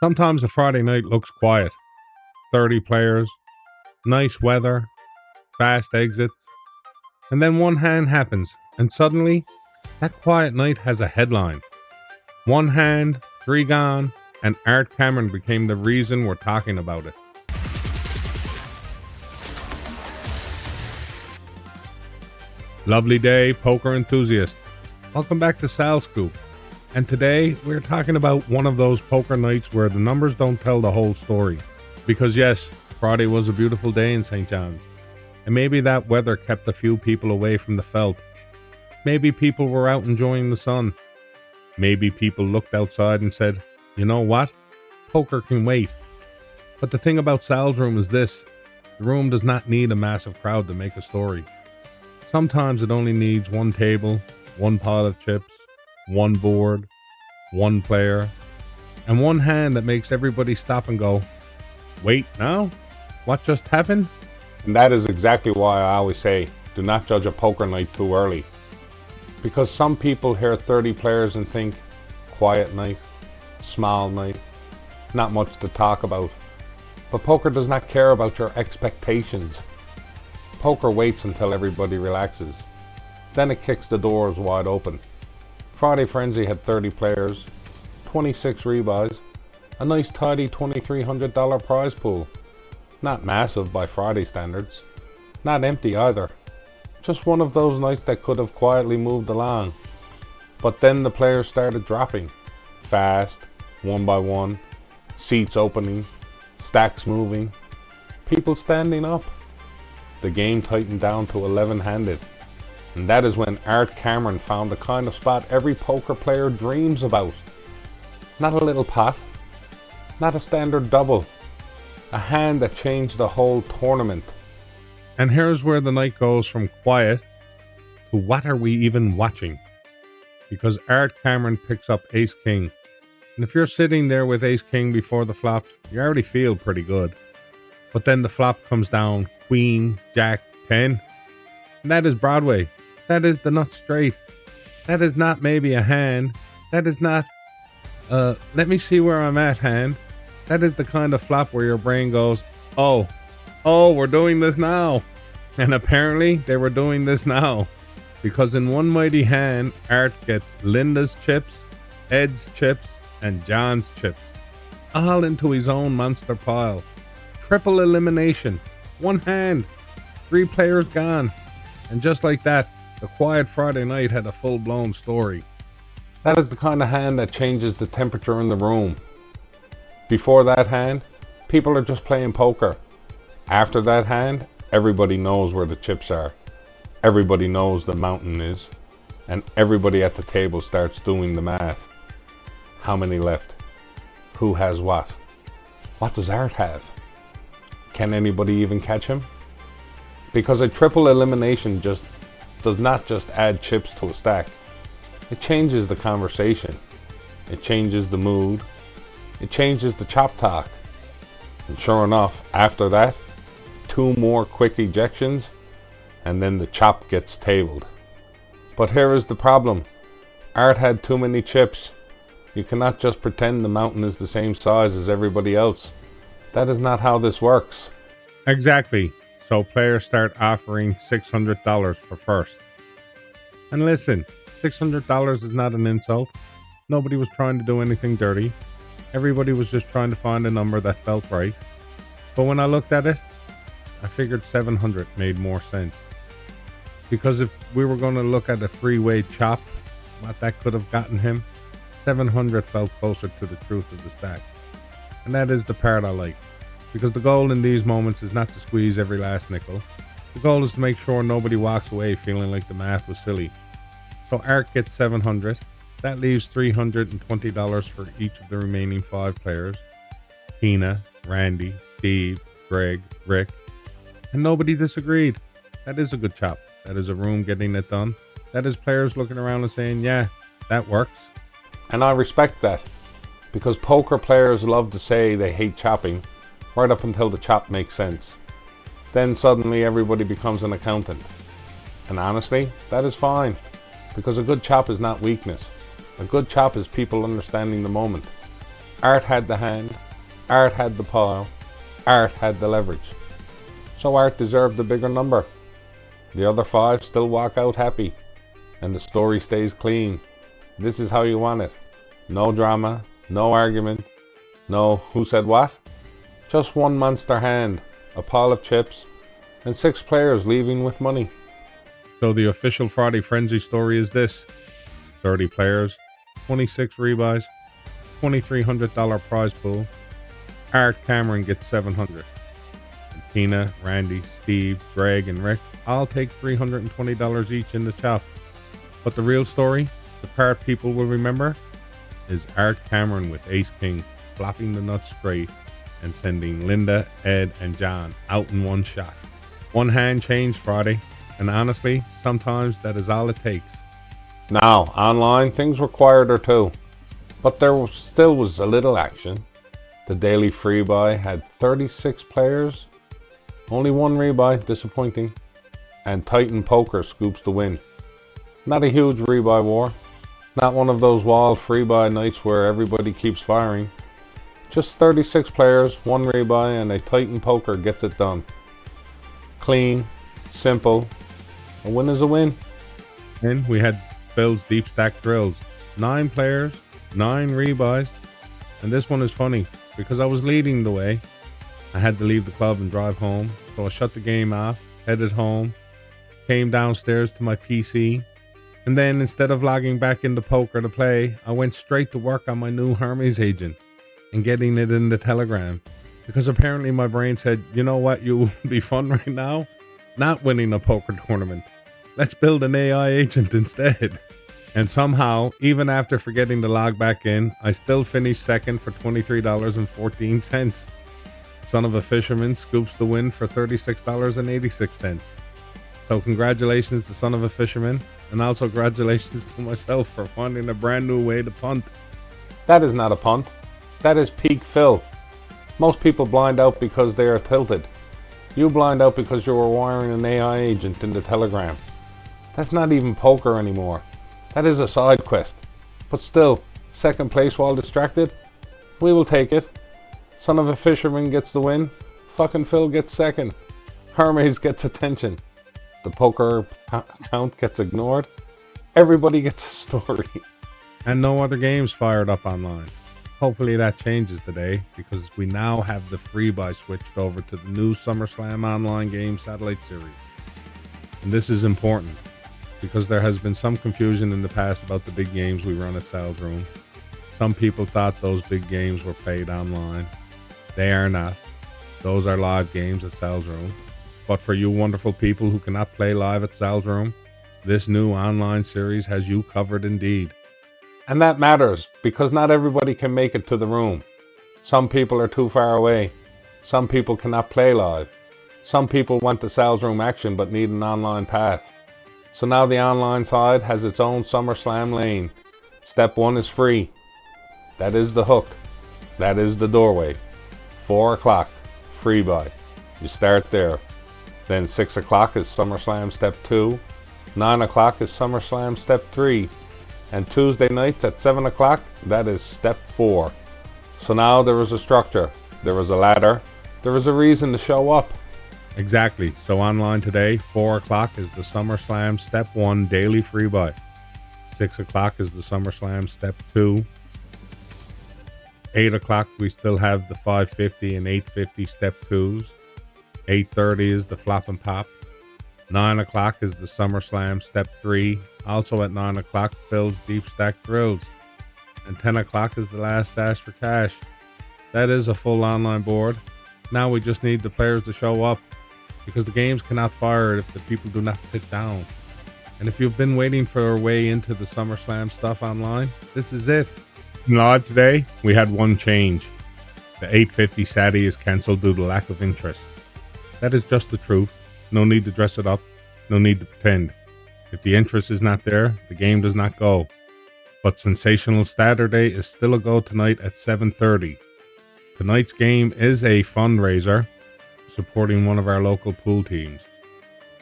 Sometimes a Friday night looks quiet. 30 players, nice weather, fast exits, and then one hand happens, and suddenly, that quiet night has a headline. One hand, three gone, and Art Cameron became the reason we're talking about it. Lovely day, poker enthusiast. Welcome back to Sal Scoop. And today, we're talking about one of those poker nights where the numbers don't tell the whole story. Because yes, Friday was a beautiful day in St. John's. And maybe that weather kept a few people away from the felt. Maybe people were out enjoying the sun. Maybe people looked outside and said, you know what? Poker can wait. But the thing about Sal's room is this. The room does not need a massive crowd to make a story. Sometimes it only needs one table, one pile of chips, one board, one player, and one hand that makes everybody stop and go, wait now? What just happened? And that is exactly why I always say, do not judge a poker night too early. Because some people hear 30 players and think, quiet night, small night, not much to talk about. But poker does not care about your expectations. Poker waits until everybody relaxes. Then it kicks the doors wide open. Friday Frenzy had 30 players, 26 rebuys, a nice tidy $2,300 prize pool. Not massive by Friday standards. Not empty either. Just one of those nights that could have quietly moved along. But then the players started dropping. Fast, one by one, seats opening, stacks moving, people standing up. The game tightened down to 11-handed. And that is when Art Cameron found the kind of spot every poker player dreams about. Not a little pot, not a standard double, a hand that changed the whole tournament. And here's where the night goes from quiet to what are we even watching? Because Art Cameron picks up Ace King. And if you're sitting there with Ace King before the flop, you already feel pretty good. But then the flop comes down, Queen, Jack, 10. And that is Broadway. That is the nut straight. That is not maybe a hand. That is not, let me see where I'm at hand. That is the kind of flop where your brain goes, oh, we're doing this now. And apparently they were doing this now. Because in one mighty hand, Art gets Linda's chips, Ed's chips, and John's chips. All into his own monster pile. Triple elimination. One hand. 3 players gone. And just like that, the quiet Friday night had a full-blown story. That is the kind of hand that changes the temperature in the room. Before that hand, people are just playing poker. After that hand, everybody knows where the chips are. Everybody knows the mountain is. And everybody at the table starts doing the math. How many left? Who has what? What does Art have? Can anybody even catch him? Because a triple elimination does not just add chips to a stack. It changes the conversation. It changes the mood. It changes the chop talk. And sure enough, after that, 2 more quick ejections, and then the chop gets tabled. But here is the problem. Art had too many chips. You cannot just pretend the mountain is the same size as everybody else. That is not how this works. Exactly. So players start offering $600 for first. And listen, $600 is not an insult. Nobody was trying to do anything dirty. Everybody was just trying to find a number that felt right. But when I looked at it, I figured 700 made more sense. Because if we were going to look at a 3-way chop, what that could have gotten him, 700 felt closer to the truth of the stack. And that is the part I like. Because the goal in these moments is not to squeeze every last nickel. The goal is to make sure nobody walks away feeling like the math was silly. So Art gets 700. That leaves $320 for each of the remaining 5 players. Tina, Randy, Steve, Greg, Rick. And nobody disagreed. That is a good chop. That is a room getting it done. That is players looking around and saying, yeah, that works. And I respect that. Because poker players love to say they hate chopping, right up until the chop makes sense. Then suddenly everybody becomes an accountant. And honestly, that is fine. Because a good chop is not weakness. A good chop is people understanding the moment. Art had the hand, Art had the pile, Art had the leverage. So Art deserved the bigger number. The other 5 still walk out happy, and the story stays clean. This is how you want it. No drama, no argument, no who said what. Just one monster hand, a pile of chips, and 6 players leaving with money. So the official Friday Frenzy story is this: 30 players, 26 rebuys, $2,300 prize pool. Art Cameron gets $700. And Tina, Randy, Steve, Greg, and Rick all take $320 each in the chop. But the real story, the part people will remember, is Art Cameron with Ace King flopping the nuts straight and sending Linda, Ed, and John out in one shot. One hand change Friday, and honestly, sometimes that is all it takes. Now, online, things were quieter too, but there still was a little action. The Daily Freebuy had 36 players, only one rebuy, disappointing, and titanpoker scoops the win. Not a huge rebuy war, not one of those wild freebuy nights where everybody keeps firing. Just 36 players, one rebuy, and a titanpoker gets it done. Clean, simple, a win is a win. Then we had Phil's deep stack drills. 9 players, 9 rebuys, and this one is funny because I was leading the way. I had to leave the club and drive home, so I shut the game off, headed home, came downstairs to my PC, and then instead of logging back into poker to play, I went straight to work on my new Hermes agent and getting it in the Telegram, because apparently my brain said, you know what, you would be fun right now? Not winning a poker tournament. Let's build an AI agent instead. And somehow, even after forgetting to log back in, I still finished second for $23.14. Son of a Fisherman scoops the win for $36.86. So congratulations to Son of a Fisherman, and also congratulations to myself for finding a brand new way to punt. That is not a punt. That is peak Phil. Most people blind out because they are tilted. You blind out because you were wiring an AI agent in the Telegram. That's not even poker anymore. That is a side quest. But still, second place while distracted? We will take it. Son of a Fisherman gets the win. Fucking Phil gets second. Hermes gets attention. The poker account gets ignored. Everybody gets a story. And no other games fired up online. Hopefully that changes today, because we now have the Freebuy switched over to the new SummerSlam online game satellite series. And this is important, because there has been some confusion in the past about the big games we run at Sal's Room. Some people thought those big games were played online. They are not. Those are live games at Sal's Room. But for you wonderful people who cannot play live at Sal's Room, this new online series has you covered indeed. And that matters, because not everybody can make it to the room. Some people are too far away. Some people cannot play live. Some people want the Sal's Room action but need an online pass. So now the online side has its own SummerSlam lane. Step 1 is free. That is the hook. That is the doorway. 4 o'clock, free buy. You start there. Then 6 o'clock is SummerSlam Step 2. 9 o'clock is SummerSlam Step 3. And Tuesday nights at 7 o'clock, that is Step 4. So now there is a structure, there is a ladder, there is a reason to show up. Exactly. So online today, 4 o'clock is the SummerSlam Step 1 Daily Freebuy. 6 o'clock is the SummerSlam Step 2. 8 o'clock, we still have the 550 and 850 Step 2s. 8:30 is the Flop and Pop. 9 o'clock is the SummerSlam Step 3. Also at 9 o'clock, Phil's Deep Stack Drills. And 10 o'clock is the Last Dash for Cash. That is a full online board. Now we just need the players to show up, because the games cannot fire if the people do not sit down. And if you've been waiting for a way into the SummerSlam stuff online, this is it. Live today, we had one change. The 850 Saturday is cancelled due to lack of interest. That is just the truth. No need to dress it up. No need to pretend. If the interest is not there, the game does not go. But Sensational Saturday is still a go tonight at 7:30. Tonight's game is a fundraiser supporting one of our local pool teams.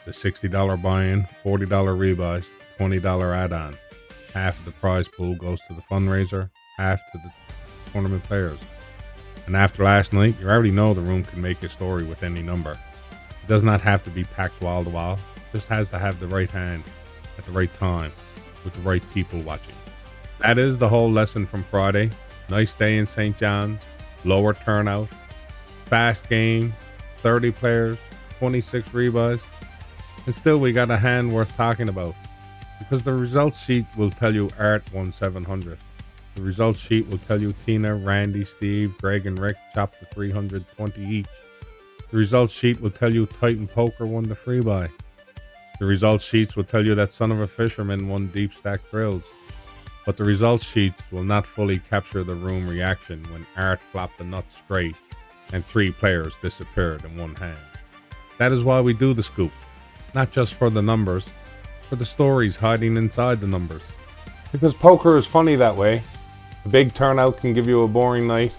It's a $60 buy-in, $40 rebuys, $20 add-on. Half of the prize pool goes to the fundraiser, half to the tournament players. And after last night, you already know the room can make a story with any number. It does not have to be packed wall to wall. It just has to have the right hand at the right time with the right people watching. That is the whole lesson from Friday. Nice day in St. John's, lower turnout, fast game, 30 players, 26 rebuys, and still we got a hand worth talking about, because the results sheet will tell you Art won 700. The results sheet will tell you Tina, Randy, Steve, Greg, and Rick chopped the 320 each. The results sheet will tell you Titan Poker won the free buy. The results sheets will tell you that Son of a Fisherman won deep stack drills. But the results sheets will not fully capture the room reaction when Art flopped the nut straight and 3 players disappeared in one hand. That is why we do the scoop, not just for the numbers, for the stories hiding inside the numbers. Because poker is funny that way. A big turnout can give you a boring night.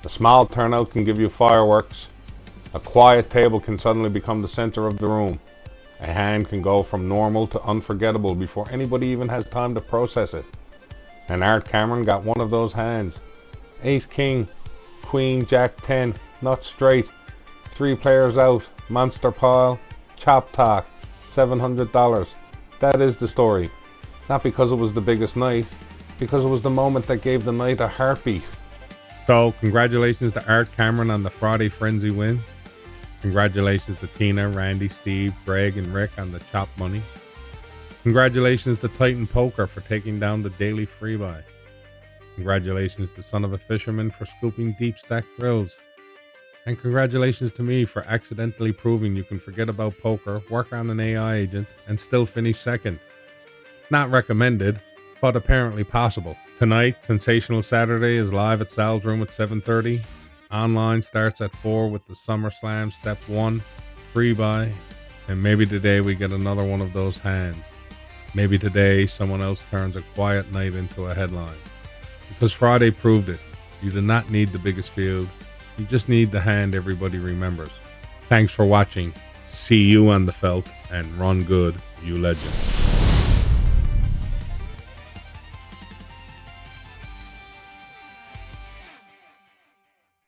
A small turnout can give you fireworks. A quiet table can suddenly become the center of the room. A hand can go from normal to unforgettable before anybody even has time to process it. And Art Cameron got one of those hands. Ace King, Queen Jack 10, nut straight, 3 players out, monster pile, chop talk, $700. That is the story. Not because it was the biggest night, because it was the moment that gave the night a heartbeat. So, congratulations to Art Cameron on the Friday Frenzy win. Congratulations to Tina, Randy, Steve, Greg, and Rick on the chop money. Congratulations to Titan Poker for taking down the Daily Freebuy. Congratulations to Son of a Fisherman for scooping deep stack drills. And congratulations to me for accidentally proving you can forget about poker, work on an AI agent, and still finish second. Not recommended, but apparently possible. Tonight, Sensational Saturday is live at Sal's Room at 7:30. Online starts at 4 with the SummerSlam Step 1, free buy. And maybe today we get another one of those hands. Maybe today someone else turns a quiet night into a headline. Because Friday proved it. You do not need the biggest field. You just need the hand everybody remembers. Thanks for watching. See you on the felt, and run good, you legend.